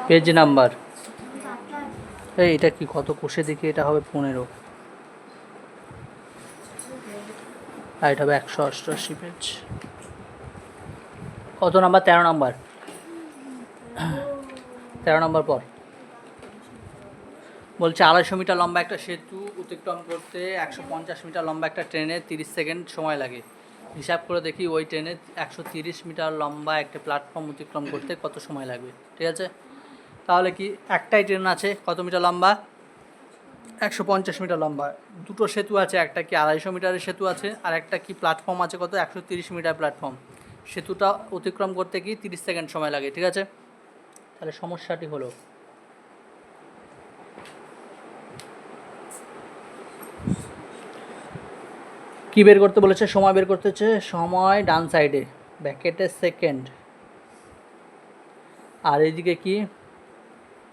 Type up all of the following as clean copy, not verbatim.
Page number এটা কি কত কোষে দেখি, এটা হবে 15 আর এটা হবে 188 পেজ। কত নাম্বার? 13 নাম্বার। 13 নম্বর পর বলছে 250 মিটার লম্বা একটা সেতু অতিক্রম করতে 150 মিটার লম্বা একটা ট্রেনে 30 সেকেন্ড সময় লাগে। হিসাব করে দেখি ওই ট্রেনে 130 মিটার লম্বা একটা প্ল্যাটফর্ম অতিক্রম করতে কত সময় লাগবে। ঠিক আছে, তাহলে কি একটাই ট্রেন আছে কত মিটার লম্বা? 150 মিটার লম্বা। দুটো সেতু আছে, একটা কি 250 মিটারের সেতু আছে, আর একটা কি প্ল্যাটফর্ম আছে কত 130 মিটার প্ল্যাটফর্ম। সেতুটা অতিক্রম করতে কি 30 সেকেন্ড সময় লাগে। ঠিক আছে, তাহলে সমস্যাটি হলো কি বের করতে বলেছে? সময় বের করতে হচ্ছে। সময় ডান সাইডে ব্র্যাকেটে সেকেন্ড, আর এইদিকে কি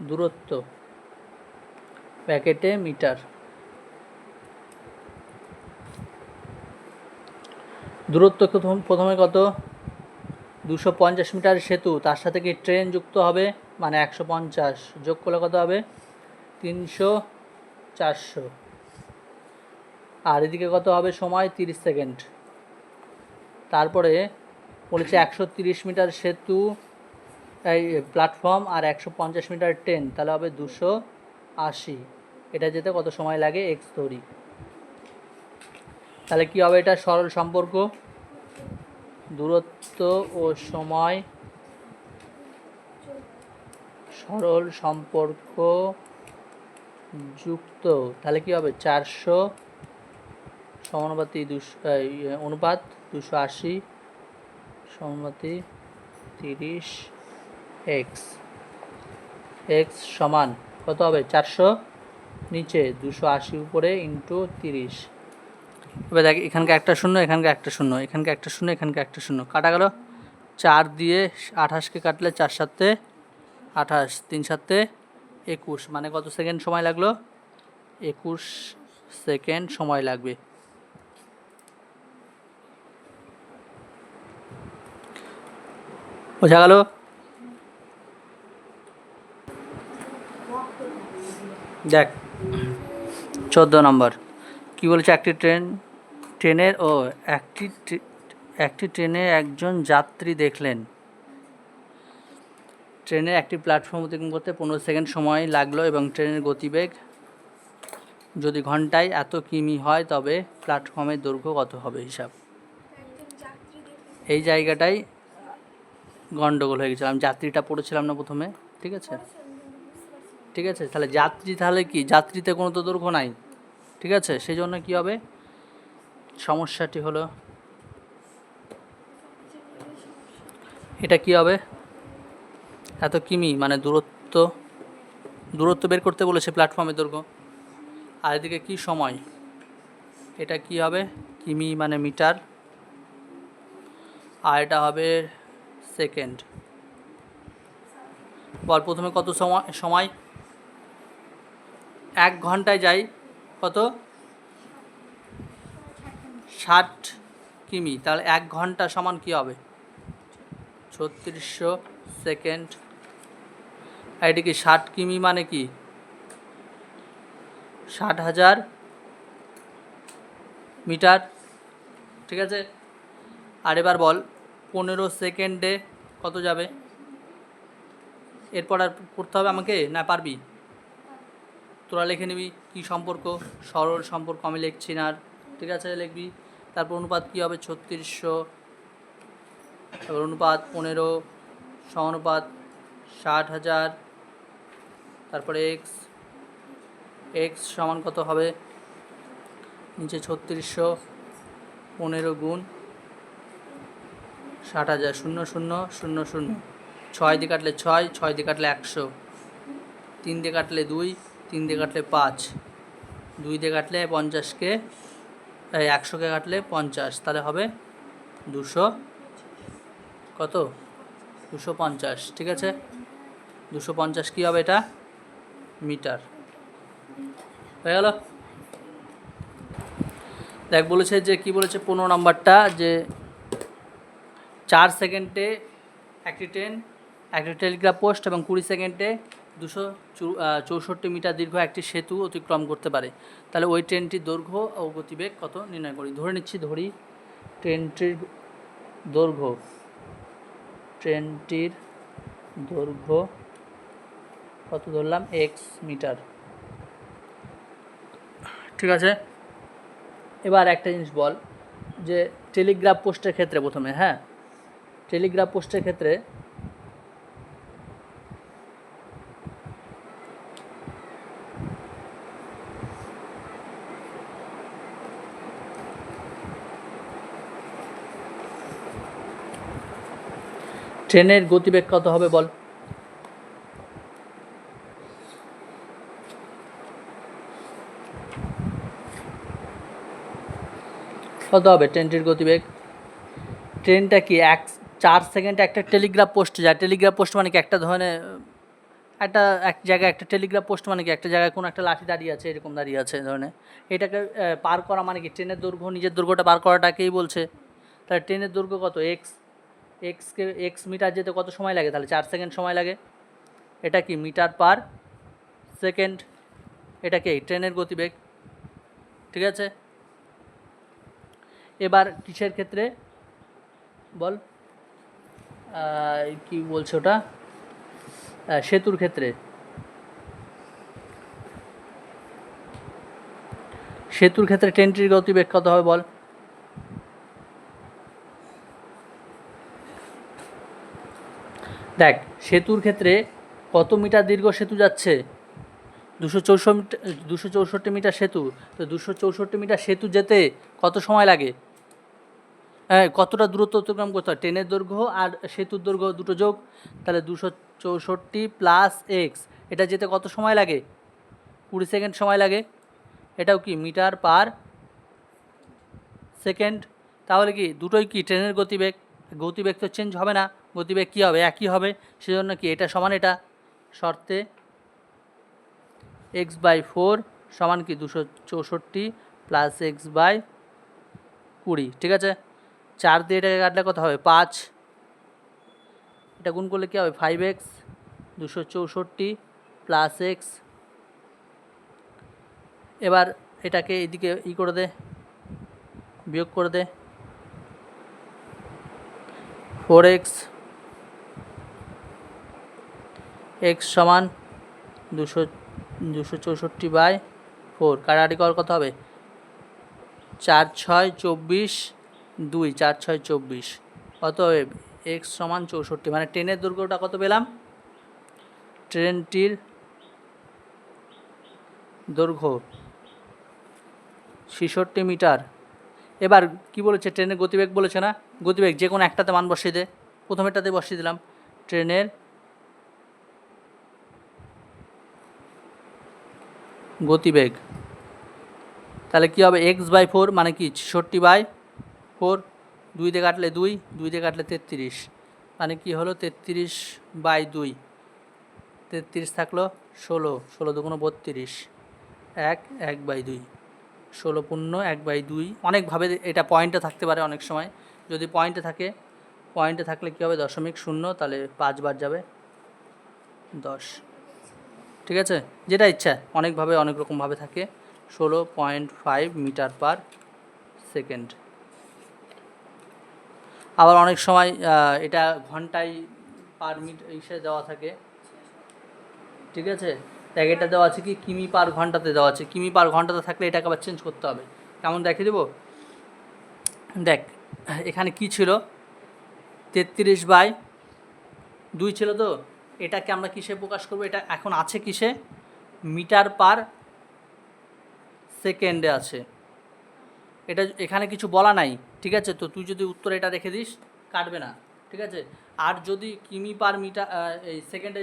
দূরত্ব ব্র্যাকেটে মিটার। দূরত্ব প্রথমে কত? 250 মিটার সেতু, তার সাথে কি ট্রেন যুক্ত হবে, মানে 150 যোগ করলে কত হবে? 300, 400। আর এদিকে কত হবে? সময় 30 সেকেন্ড। তারপরে বলেছে 130 মিটার সেতু এই প্ল্যাটফর্ম আর 150 মিটার ট্রেন, তাহলে হবে 280। এটা যেতে কত সময় লাগে? এক্স ধরি। তাহলে কি হবে? এটা সরল সম্পর্ক, দূরত্ব ও সময় সরল সম্পর্ক যুক্ত। তাহলে কি হবে? 400 সমানুপাতি অনুপাত 280 সমানুপাতি 30 এক্স। এক্স সমান কত হবে? 400 নিচে 280 উপরে ইন্টু 30। এবার দেখ এখানকে একটা শূন্য, এখানকে একটা শূন্য, এখানকে একটা শূন্য, এখানকে একটা শূন্য, কাটা গেল। 4 দিয়ে 28কে কাটলে 4 7 28, 3 7 21, মানে কত সেকেন্ড সময় লাগলো? 21 সেকেন্ড সময় লাগবে। বোঝা গেল? দেখ 14 নম্বর কি বলেছে? একটি ট্রেনে একজন যাত্রী দেখলেন ট্রেনের একটি প্ল্যাটফর্ম অতিক্রম করতে 15 সেকেন্ড সময় লাগলো এবং ট্রেনের গতিবেগ যদি ঘন্টায় এত কিমি হয় তবে প্ল্যাটফর্মের দৈর্ঘ্য কত হবে? হিসাব। এই জায়গাটাই গন্ডগোল হয়ে গেছিলাম, যাত্রীটা পড়েছিলাম না প্রথমে। ঠিক আছে, ঠিক আছে, তাহলে যাত্রী, তাহলে কি যাত্রীতে কোনো তো দৈর্ঘ্য নাই। ঠিক আছে, সেই জন্য কী হবে? সমস্যাটি হলো এটা কি হবে? এত কিমি মানে দূরত্ব বের করতে বলেছে, প্ল্যাটফর্মের দৈর্ঘ্য। আর এদিকে কি সময়, এটা কি হবে? কিমি মানে মিটার, আর এটা হবে সেকেন্ড। বল প্রথমে কত সময় 1 ঘন্টায় যাই কত? 60 কিমি, তাহলে 1 ঘন্টা সমান কি হবে? 3600 সেকেন্ড। আর এদিকে 60 কিমি মানে কি? 60,000 মিটার। ঠিক আছে, আর এবার বল 15 সেকেন্ডে কত যাবে? এরপর আর করতে হবে আমাকে, না পারবি? তোরা লিখে নিবি কি সম্পর্ক, সরল সম্পর্ক আমি লিখছি না আর। ঠিক আছে, লিখবি। তারপর অনুপাত কী হবে? 3600, তারপর অনুপাত 15 সমানুপাত 60,000, তারপরে এক্স। এক্স সমান কত হবে? নিচে 3600, 15 গুণ 60,000, 0 0 0 0, 6 দিয়ে কাটলে 6, 6 দিয়ে কাটলে 100, 3 দিয়ে কাটলে 2, 3 দিয়ে কাটলে 5, 2 দিয়ে কাটলে 50কে 100কে কাটলে 50, তাহলে হবে 200 কত? 250। ঠিক আছে, 250 কী হবে? এটা মিটার। হয়ে গেল? দেখ বলেছে যে কি বলেছে 15 নম্বরটা, যে 4 সেকেন্ডে একটি ট্রেন একটা টেলিগ্রাফ পোস্ট এবং 20 সেকেন্ডে 264 মিটার দীর্ঘ একটি সেতু অতিক্রম করতে পারে। তাহলে ওই ট্রেনটির দৈর্ঘ্য ও গতিবেগ কত নির্ণয় করি। ধরে নিচ্ছি, ট্রেনটির দৈর্ঘ্য কত ধরলাম, x মিটার। ঠিক আছে, এবার একটা জিনিস বল যে টেলিগ্রাফ পোস্টের ক্ষেত্রে প্রথমে, হ্যাঁ, টেলিগ্রাফ পোস্টের ক্ষেত্রে ট্রেনের গতিবেগ কত হবে বল। কত হবে ট্রেনটির গতিবেগ? ট্রেনটা কি 4 সেকেন্ডে একটা টেলিগ্রাফ পোস্ট যায়। টেলিগ্রাফ পোস্ট মানে কি, একটা ধরনের এক জায়গায় একটা টেলিগ্রাফ পোস্ট মানে কি, একটা জায়গায় কোনো একটা লাঠি দাঁড়িয়ে আছে, এরকম দাঁড়িয়ে আছে ধরনের, এটাকে পার করা মানে কি, ট্রেনের দৈর্ঘ্য, নিজের দৈর্ঘ্যটা পার করাটাকেই বলছে। তাহলে ট্রেনের দৈর্ঘ্য কত, এক্স মিটার যেতে কত সময় লাগে, তাহলে 4 সেকেন্ড সময় লাগে। এটা কি মিটার পার সেকেন্ড, এটা কি ট্রেনের গতিবেগ। ঠিক আছে, এবার কিসের ক্ষেত্রে বল, কি বলছে ওটা, সেতুর ক্ষেত্রে। ট্রেনটির গতিবেগ কত হবে বল। দেখ, সেতুর ক্ষেত্রে কত মিটার দীর্ঘ সেতু যাচ্ছে, 264 মিটার সেতু। তো 264 মিটার সেতু যেতে কত সময় লাগে, হ্যাঁ, কতটা দূরত্ব অতিক্রম করতে হয়, ট্রেনের দৈর্ঘ্য আর সেতুর দৈর্ঘ্য দুটো যোগ, তাহলে 264 প্লাস এক্স, এটা যেতে কত সময় লাগে, 20 সেকেন্ড সময় লাগে। এটাও কি মিটার পার সেকেন্ড। তাহলে কি দুটোই কি ট্রেনের গতিবেগ তো চেঞ্জ হবে না, গতিবেগ কী হবে, একই হবে। সেজন্য কি এটা সমান এটা, শর্তে x/4 সমান কি 264 প্লাস x/20। ঠিক আছে, 4 দিয়ে এটাকে কাটলে কত হবে, 5, এটা গুণ করলে কী হবে, 5x, 264 প্লাস এক্স। এবার এটাকে এদিকে করে দে, বিয়োগ করে দে, 4x, x সমান 264/4, কাটাকাটি করার কত হবে, 4 6 24, 2 4 6 24, অতএব x সমান 64। মানে ট্রেনের দৈর্ঘ্যটা কত পেলাম, ট্রেনটির দৈর্ঘ্য 66 মিটার। এবার কি বলেছে, ট্রেনের গতিবেগ বলেছে না, গতিবেগ যে কোনো একটাতে মান বসিয়ে দে, প্রথমেরটাতে বসিয়ে দিলাম, ট্রেনের গতিবেগ। তাহলে কি হবে, x/4 মানে কি 66/4, 2 দিয়ে কাটলে 2 দিয়ে কাটলে 33, মানে কি হলো 33/2, 33 থাকলো 16, 16 দুগুণ 32, 1/2, 16 পূর্ণ 1/2। অনেকভাবে এটা পয়েন্টে থাকতে পারে, অনেক সময় যদি পয়েন্টে থাকলে কী হবে, 0.0, তাহলে 5 বার যাবে 10। ঠিক আছে, যেটা ইচ্ছা, অনেকভাবে অনেক রকমভাবে থাকে। 16.5 মিটার পার সেকেন্ড। আবার অনেক সময় এটা ঘন্টায় পার মিটার হিসেবে দেওয়া থাকে। ঠিক আছে, দেখ এটা দেওয়া আছে কি কিমি পার ঘন্টাতে দেওয়া আছে, কিমি পার ঘন্টাতে থাকলে এটাকে আবার চেঞ্জ করতে হবে। কেমন দেখিয়ে দেবো, দেখ এখানে কি ছিল, 33/2 ছিল, তো এটাকে আমরা কিসে প্রকাশ করবো, এটা এখন আছে কিসে, মিটার পার সেকেন্ডে আছে। এটা এখানে কিছু বলা নাই। ঠিক আছে, তো তুই যদি উত্তরে এটা রেখে দিস, কাটবে না। ঠিক আছে, আর যদি কিমি পার মিটার এই সেকেন্ডে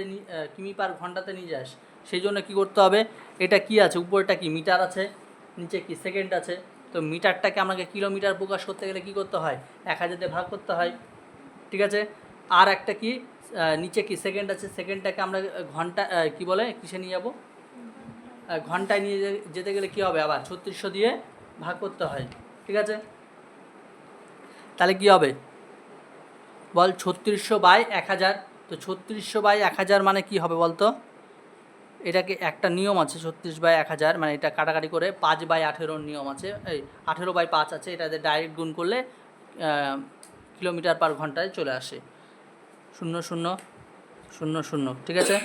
কিমি পার ঘন্টাতে নিয়ে যাস, সেই জন্য কী করতে হবে, এটা কি আছে, উপরটা কি মিটার আছে, নিচে কি সেকেন্ড আছে, তো মিটারটাকে আমাকে কিলোমিটার প্রকাশ করতে গেলে কী করতে হয়, 1000 দিয়ে ভাগ করতে হয়। ঠিক আছে, আর একটা কি, নিচে কি সেকেন্ড আছে, সেকেন্ডটাকে আমরা ঘন্টা কি বলে কিসে নিয়ে যাব, ঘন্টায় নিয়ে যেতে গেলে কী হবে, আবার 3600 দিয়ে ভাগ করতে হয়। ঠিক আছে, তাহলে কি হবে বল, 3600/1000, তো তো 3600/1000 মানে কি হবে বলতো? এটাকে একটা নিয়ম আছে 36/1000, মানে এটা কাটাকাটি করে 5/18 নিয়ম আছে, এই 18/5 আছে, এটাতে ডাইরেক্ট গুণ করলে কিলোমিটার পার ঘন্টায় চলে আসে। 0000, ঠিক আছে।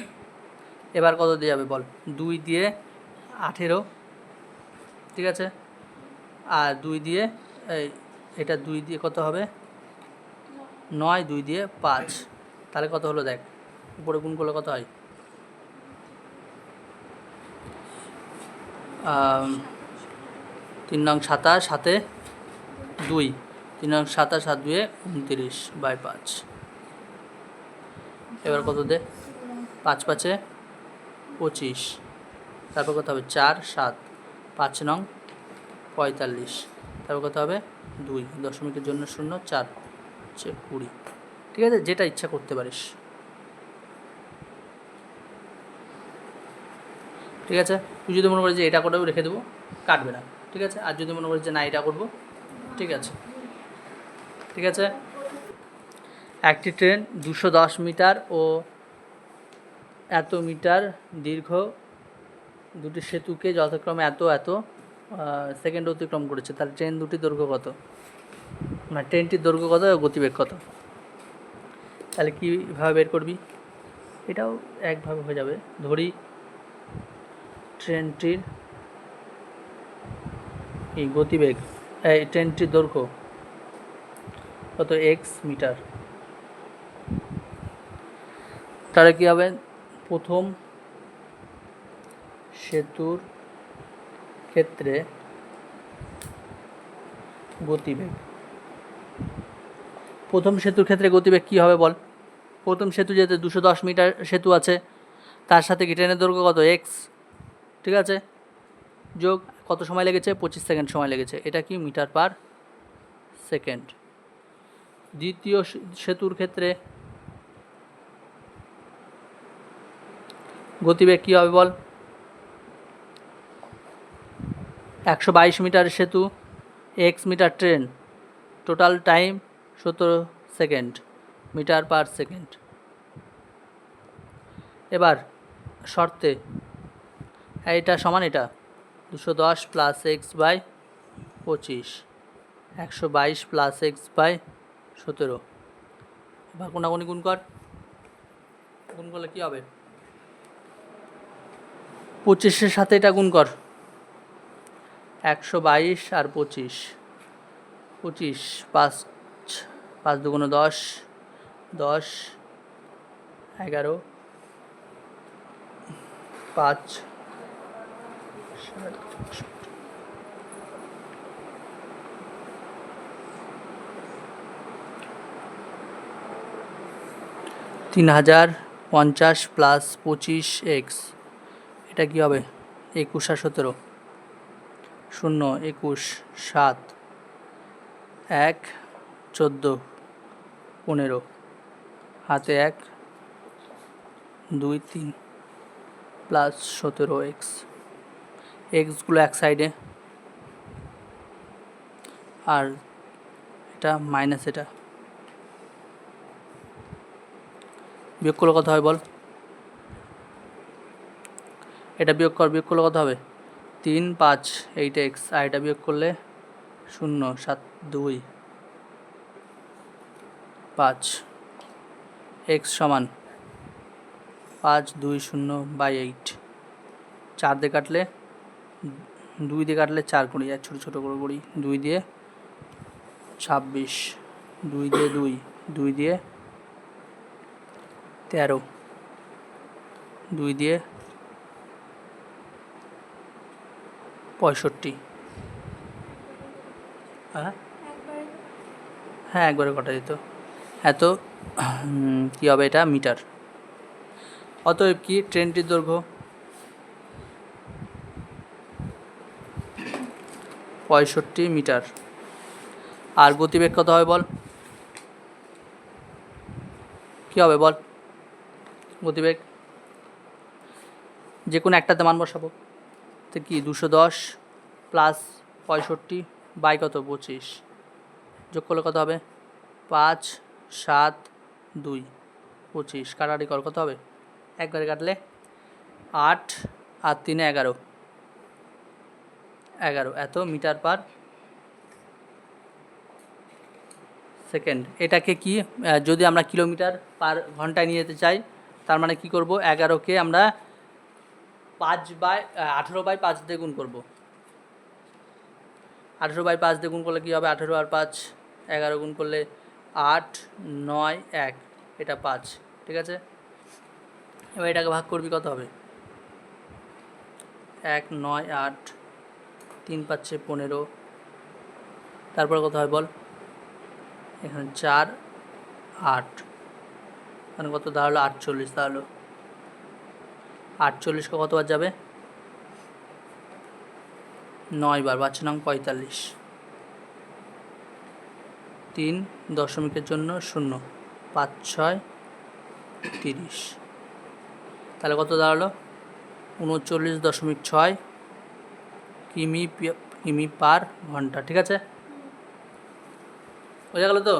এবার কত দিয়ে যাবে বল? 2 দিয়ে 18, ঠিক আছে, আর 2 দিয়ে এটা 2 দিয়ে কত হবে? 9, 2 দিয়ে 5, তাহলে কত হলো দেখ, উপরে গুণ করলে কত হয়? 3 নং 27, সাথে 2, 3 নং 27, 7 2 29/5। এবার কত দে? 5 5 25, তারপর কত হবে? 4 7, 5 নং 45, তারপর কত হবে? 2, দশমিকের জন্য 0, 4 20, ঠিক আছে, যেটা ইচ্ছা করতে পারিস, ঠিক আছে। তুই যদি মনে করিস যে এটা করেও রেখে দেবো, কাটবে না, ঠিক আছে। আর যদি মনে করিস যে না এটা করবো, ঠিক আছে, ঠিক আছে। একটি ট্রেন 210 মিটার ও এত মিটার দীর্ঘ দুটি সেতুকে যথাক্রমে এত এত সেকেন্ড অতিক্রম করেছে, তাহলে ট্রেন দুটির দৈর্ঘ্য কত? মানে ট্রেনটির দৈর্ঘ্য কত, গতিবেগ কত? তাহলে কীভাবে বের করবি? এটাও একভাবে হয়ে যাবে। ধরি ট্রেনটির এই গতিবেগ, এই ট্রেনটির দৈর্ঘ্য কত? X metre. তাহলে কী হবে? প্রথম সেতুর ক্ষেত্রে গতিবেগ, প্রথম সেতুর ক্ষেত্রে গতিবেগ কী হবে বল? প্রথম সেতু যেহেতু 210 মিটার সেতু আছে, তার সাথে কি ট্রেনের দৈর্ঘ্য কত? এক্স, ঠিক আছে, যোগ কত সময় লেগেছে? 25 সেকেন্ড সময় লেগেছে, এটা কি? Metre per second. দ্বিতীয় সেতুর ক্ষেত্রে গতিবেগ কী হবে বল? 122 মিটার সেতু, X metre train, total time 17 second, metre per second. এবার শর্তে এটা সমান এটা 210 plus X by 25, 122 plus X by 17। এবার কোনাগুনি গুণ কর, গুণ করলে কী হবে? 25-এর সাথে এটা গুণ কর, 122 আর 25, 25 5 5 2 10, 10 11 5 3050 প্লাস 25 এক্স, এটা কী হবে? 21 আর 17, 0 21 7 1 14 15, হাতে 1 2 3 প্লাস 17 এক্স, এক্সগুলো এক সাইডে, আর এটা মাইনাস, এটা বিয়োগ করলে কত হয় বল? এটা বিয়োগ কর, বিয়োগ করলে কত হবে? 3 5 8 এক্স, আর এটা বিয়োগ করলে 0 7 2 5, এক্স সমান 5 2 0/8, 4 দিয়ে কাটলে 2 দিয়ে কাটলে 4 করি, আর ছোটো ছোটো করে করি, 2 দিয়ে 26, 2 দিয়ে 2, 2 দিয়ে 13, 2 দিয়ে 65। হ্যাঁ একবারে কটা যেত, এত কী হবে? এটা মিটার। অতএব কি ট্রেনটির দৈর্ঘ্য 65 মিটার। আর গতিবেগ কত হবে বল? কী হবে বল? গতিবেগ যে কোনো একটাতে মান বসাবো, তো কি 210 প্লাস 65 বাই কত? 25, যোগ করলে কত হবে? 5 7 2 25 কাটাকাটি কর, কত হবে? একবারে কাটলে 8 আর 3 11, 11 এত মিটার পার সেকেন্ড। এটাকে কি যদি আমরা কিলোমিটার পার ঘন্টায় নিয়ে যেতে চাই, তার মানে কি করব, 11কে আমরা 18/5 দিয়ে গুণ করব। 18/5 দিয়ে গুণ করলে কী হবে? 18 আর 5 11, গুণ করলে 8 9 1, এটা 5, ঠিক আছে। এবার এটাকে ভাগ করবি, কত হবে? 1 9 8, 3 5 15, তারপর কত হয় বল? এখানে 4 8, মানে কত দাঁড়ালো? 48 দাঁড়ালো। 48কে কতবার যাবে? 9 বার, 5 নং 45, 3 দশমিকের জন্য 0, 5 6 30, তাহলে কত দাঁড়ালো? 39.6 কিমি পার ঘন্টা, ঠিক আছে। বোঝা গেল তো?